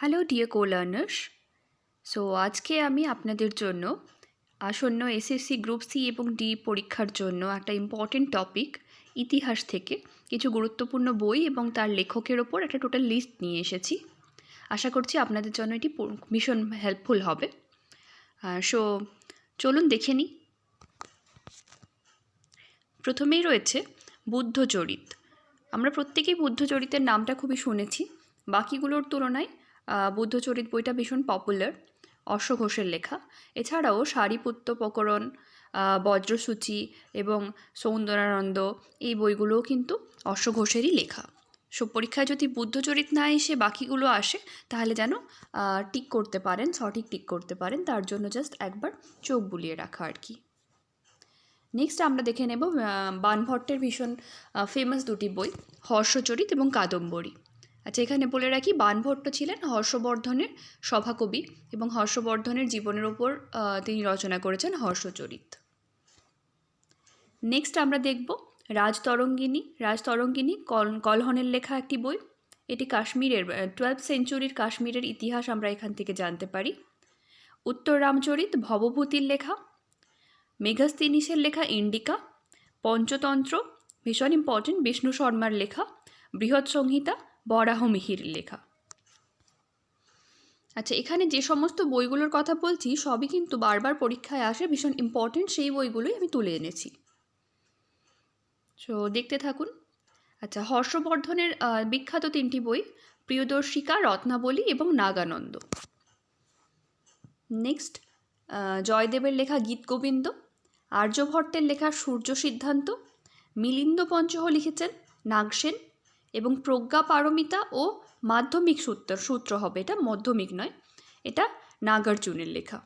Hello dear কো-লার্নার্স। আজকে আমি আপনাদের জন্য আসন্ন এসএসসি গ্রুপ সি এবং ডি পরীক্ষার জন্য একটা ইম্পর্টেন্ট টপিক ইতিহাস থেকে কিছু গুরুত্বপূর্ণ বই এবং তার লেখকের ওপর একটা টোটাল লিস্ট নিয়ে এসেছি। আশা করছি আপনাদের জন্য এটি ভীষণ হেল্পফুল হবে। চলুন দেখে নিই। প্রথমেই রয়েছে বুদ্ধচরিত। আমরা প্রত্যেকেই বুদ্ধচরিতের নামটা খুবই শুনেছি। বাকিগুলোর তুলনায় বুদ্ধচরিত বইটা ভীষণ পপুলার, অশ্ব ঘোষের লেখা। এছাড়াও সারিপুত্ত প্রকরণ, বজ্রসূচি এবং সৌন্দরানন্দ এই বইগুলোও কিন্তু অশ্ব ঘোষেরই লেখা। পরীক্ষায় যদি বুদ্ধচরিত না এসে বাকিগুলো আসে তাহলে যেন টিক করতে পারেন, সঠিক টিক করতে পারেন, তার জন্য জাস্ট একবার চোখ বুলিয়ে রাখা আর কি। নেক্সট আমরা দেখে নেব বাণভট্টের ভীষণ ফেমাস দুটি বই, হর্ষচরিত এবং কাদম্বরী। আচ্ছা, এখানে বলে রাখি বাণভট্ট ছিলেন হর্ষবর্ধনের সভাকবি এবং হর্ষবর্ধনের জীবনের ওপর তিনি রচনা করেছেন হর্ষচরিত। নেক্সট আমরা দেখব রাজতরঙ্গিনী কলহনের লেখা একটি বই। এটি কাশ্মীরের 12th সেঞ্চুরির কাশ্মীরের ইতিহাস আমরা এখান থেকে জানতে পারি। উত্তর রামচরিত ভবভূতির লেখা। মেঘাস্তিনিসের লেখা ইন্ডিকা। পঞ্চতন্ত্র ভীষণ ইম্পর্টেন্ট, বিষ্ণু শর্মার লেখা। বৃহৎ সংহিতা বরাহমিহির লেখা। আচ্ছা, এখানে যে সমস্ত বইগুলোর কথা বলছি সবই কিন্তু বারবার পরীক্ষায় আসে, ভীষণ ইম্পর্টেন্ট সেই বইগুলোই আমি তুলে এনেছি। দেখতে থাকুন। আচ্ছা, হর্ষবর্ধনের বিখ্যাত তিনটি বই প্রিয়দর্শিকা, রত্নাবলী এবং নাগানন্দ। নেক্সট জয়দেবের লেখা গীতগোবিন্দ। আর্যভট্টের লেখা সূর্য সিদ্ধান্ত। মিলিন্দ পঞ্চহ লিখেছেন নাগসেন এবং প্রজ্ঞা পারমিতা ও মাধ্যমিক সূত্র হবে, এটা মধ্যমিক নয়, এটা নাগার্জুনের লেখা।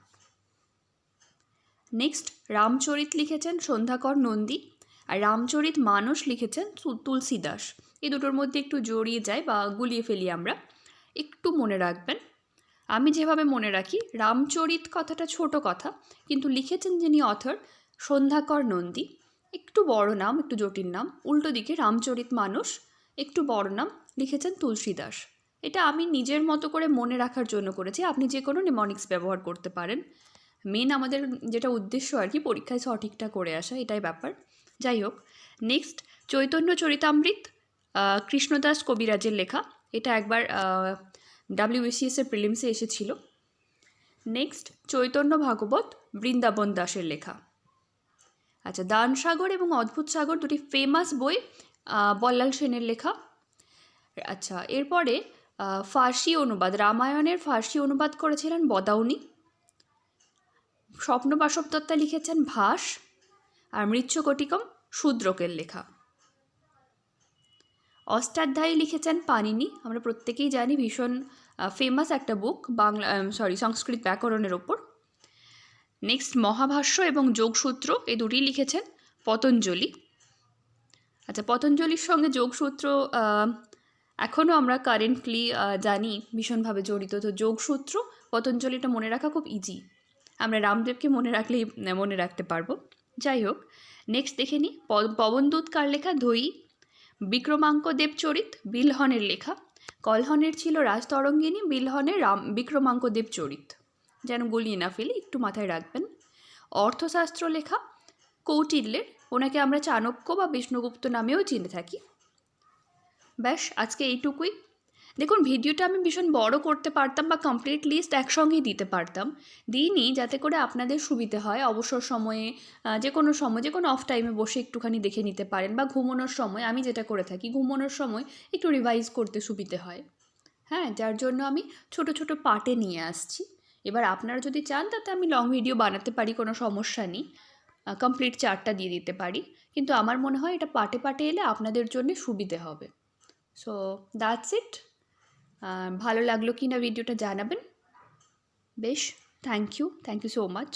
নেক্সট রামচরিত লিখেছেন সন্ধ্যাকর নন্দী আর রামচরিত মানস লিখেছেন তুলসীদাস। এই দুটোর মধ্যে একটু জড়িয়ে যায় বা গুলিয়ে ফেলি আমরা, একটু মনে রাখবেন। আমি যেভাবে মনে রাখি, রামচরিত কথাটা ছোট কথা, কিন্তু লিখেছেন যিনি অথর সন্ধ্যাকর নন্দী, একটু বড় নাম, একটু জটিল নাম। উল্টো দিকে রামচরিত মানস একটু বড় নাম, লিখেছেন তুলসীদাস। এটা আমি নিজের মতো করে মনে রাখার জন্য করেছি, আপনি যে কোনো নিমোনিক্স ব্যবহার করতে পারেন। মেন আমাদের যেটা উদ্দেশ্য আর কি, পরীক্ষায় সঠিকটা করে আসা, এটাই ব্যাপার। যাই হোক, নেক্সট চৈতন্য চরিতামৃত কৃষ্ণদাস কবিরাজের লেখা। এটা একবার WBCS-এর প্রিলিমসে এসেছিল। নেক্সট চৈতন্য ভাগবত বৃন্দাবন দাসের লেখা। আচ্ছা, দানসাগর এবং অদ্ভুত সাগর দুটি ফেমাস বই, বল্লাল সেনের লেখা। আচ্ছা, এরপরে ফার্সি অনুবাদ, রামায়ণের ফার্সি অনুবাদ করেছিলেন বদাউনি। স্বপ্নবাসব দত্তা লিখেছেন ভাস আর মৃচ্ছকটিকম শূদ্রকের লেখা। অষ্টাধ্যায়ী লিখেছেন পাণিনি, আমরা প্রত্যেকেই জানি ভীষণ ফেমাস একটা বুক সংস্কৃত ব্যাকরণের ওপর। নেক্সট মহাভাষ্য এবং যোগসূত্র এই দুটি লিখেছেন পতঞ্জলি। আচ্ছা, পতঞ্জলির সঙ্গে যোগসূত্র এখনও আমরা কারেন্টলি জানি ভীষণভাবে জড়িত। তো যোগসূত্র পতঞ্জলিটা মনে রাখা খুব ইজি, আমরা রামদেবকে মনে রাখলেই মনে রাখতে পারবো। যাই হোক, নেক্সট দেখে নিই পবনদূত কার লেখা, ধৈ। বিক্রমাঙ্ক দেবচরিত বিলহনের লেখা। কলহনের ছিল রাজতরঙ্গিনী, বিলহনের বিক্রমাঙ্ক দেবচরিত। যেন গুলিয়ে না ফেলে, একটু মাথায় রাখবেন। অর্থশাস্ত্র লেখা কৌটিল্যের, ওনাকে আমরা চাণক্য বা বিষ্ণুগুপ্ত নামেও চিনে থাকি। ব্যাস, আজকে এইটুকুই। দেখুন, ভিডিওটা আমি ভীষণ বড় করতে পারতাম বা কমপ্লিট লিস্ট একসঙ্গেই দিতে পারতাম, দিইনি, যাতে করে আপনাদের সুবিধে হয়। অবসর সময়ে যে কোনো অফ টাইমে বসে একটুখানি দেখে নিতে পারেন, বা ঘুমানোর সময়, আমি যেটা করে থাকি ঘুমানোর সময় একটু রিভাইজ করতে সুবিধে হয়। হ্যাঁ, যার জন্য আমি ছোট ছোট পার্টে নিয়ে আসছি। এবার আপনারা যদি চান তাতে আমি লং ভিডিও বানাতে পারি, কোনো সমস্যা নেই, কমপ্লিট চার্টটা দিয়ে দিতে পারি, কিন্তু আমার মনে হয় এটা পার্টে পার্টে এলে আপনাদের জন্য সুবিধে হবে। So that's it. ভালো লাগলো কি না ভিডিওটা জানাবেন। বেশ, থ্যাংক ইউ সো মাচ।